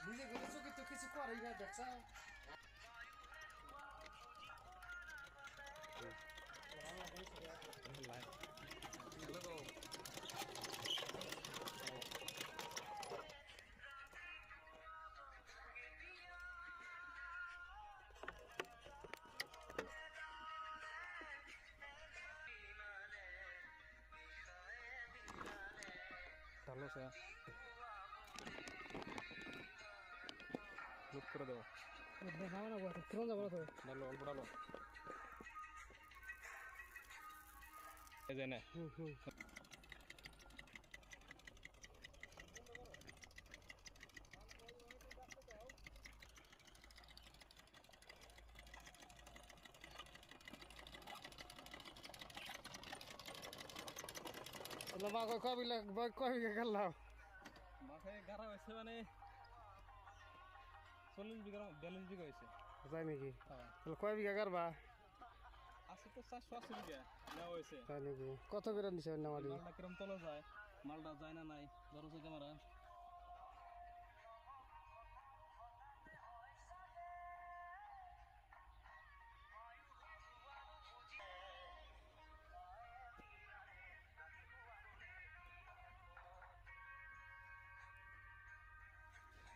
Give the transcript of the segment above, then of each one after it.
নিজে ঘরে চোখে তো কিছু করেই না দেখছ ভালো আছে লুক করে দেবো দেখাবো না কিরম যাবো তো ডালো অল্প ডালো এই যে না মা কয় গেলাম মাথায় গাড়া হয়েছে মানে 40 বিঘা 42 বিঘা হয়েছে তাই নাকি কয় বিঘা কারবা আছে তো 480 বিঘা নেওয়া হয়েছে তাই নাকি কত করে নিছে নামালি মালটা কিরম তলে যায় মালটা যায় না নাই ধরো তো ক্যামেরা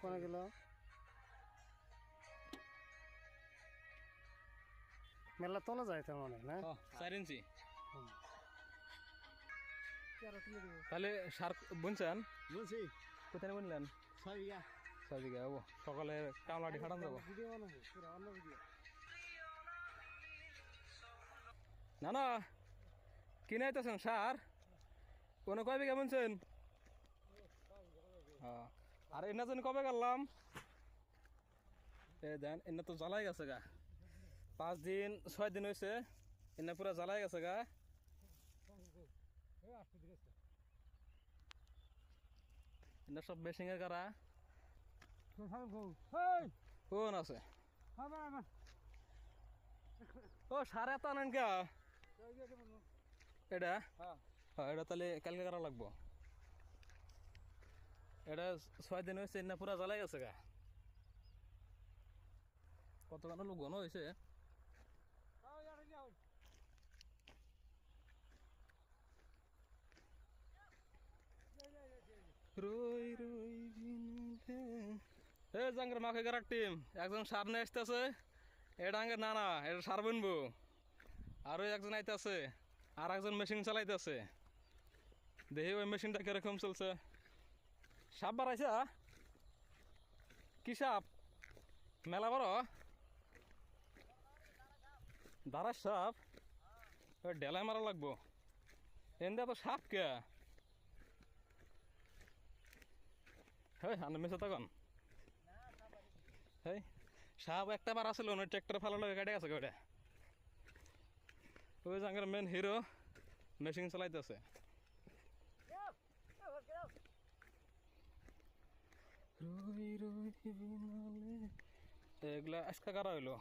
কোনে গেল মেলা তলা যায় তার মানে না 4 ইঞ্চি তাহলে সার বুনছেন বলছি কোথায় বুনলেন 6 বিঘা 6 বিঘা হবো সকালে কামলাটি খাটান যাবো ভিডিও বানাবো পুরো অন্য ভিডিও না না কিনে আইতেছেন সার কোনো কয় বিঘা বুনছেন হ্যাঁ আর এনা যেন কবে গেলাম এ দেন এনে তো জ্বালাই গেছে গা 5 দিন 6 দিন হয়েছে এনে পুরা জ্বালাই গেছে গা এনে সব বেশিংয়ের কারা কোন আছে ও সার এত আনেন কে এটা হ্যাঁ এটা তাহলে কালকে করা লাগবো এটা 6 দিন হয়েছে এনে পুরা জ্বালাই গেছে গা কতখানি লোক ঘন হয়েছে রই রই জাঙ্গের মাকে গারার টিম একজন সার নিয়ে আসতেছে এটা আঙ্গে না না এটা সার বুনবো আরো একজন আইতেছে আর একজন মেশিন চালাইতেছে দেখি ওই মেশিনটা কিরকম চলছে সাপ বাড়াইছে কি সাপ মেলা বড় দাঁড়ার সাপ ডেলাই মারা লাগবো এনে তো সাপ কে হ্যাঁ আনন্দ মেশে তখন হ্যাঁ সাপ একটা বার আসলো না ট্র্যাক্টর ফালানো গাড়ি আছে ওটা ওই জাঙ্গের মেন হিরো মেশিন চালাইতেছে এগুলা আজকা কারা হইলো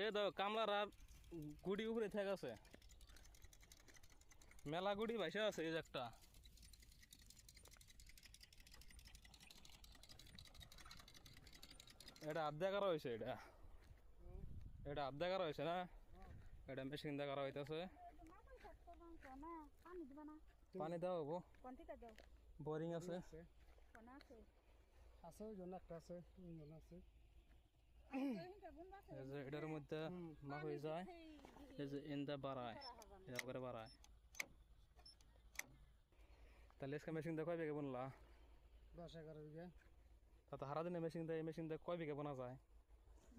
এ দাও কামলার আর গুড়ি উপরে থেকে আছে মেলা গুড়ি ভাইসা আছে এই যে একটা এটা আধা করা হয়েছে এটা আধা করা হয়েছে না এটা মেশিন দিয়ে করা হইতেছে পানি দেওয়া হবো বোরিং আছে আছে ওই জন্য একটা আছে আছে এই যে এটার মধ্যে মা হয়ে যায় এই যে ইন্দা বাড়ায় এটা করে বাড়ায় তাহলে আজকে মেশিন দিয়ে কয় বিঘা বনলা 10-11 বিঘা তা হারা দিনে মেশিন দিয়ে কয় বিঘা বোনা যায়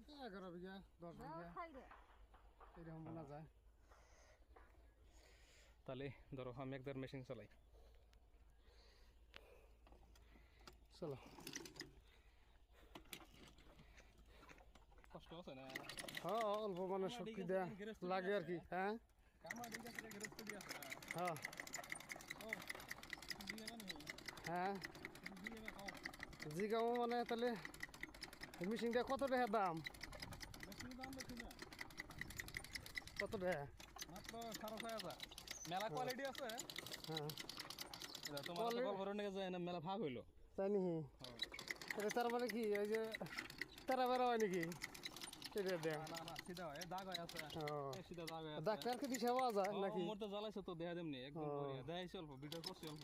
11 বিঘা 10 বিঘা এরকম বোনা যায় তাহলে ধরো আমি একদার মেশিন চালাই চলো কষ্ট আছে না হ্যাঁ অল্প মানে শক্তি দেয়া লাগে আর কি হ্যাঁ হ্যাঁ হ্যাঁ জিগাও মানে তাহলে মেশিনটা কত টাকা দাম কত টাকা মাত্র 6,500 মেলা কোয়ালিটি আছে হ্যাঁ এটা তোমার তো গল্প নিয়ে যায় না মেলা ভাগ হইলো তাই নাকি এটা তার মানে কি ওই যে তারা বেড়া হয় নাকি সেটা দেখ না না সিধা হয় দাগ হয় আছে সিধা দাগ হয় ডাক্তারকে দিশা পাওয়া যায় নাকি মোর তো জ্বালাইছে তো দেখা দেমনি একদম দেখাইছি অল্প ভিডিও করছি অল্প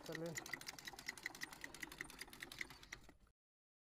তাহলে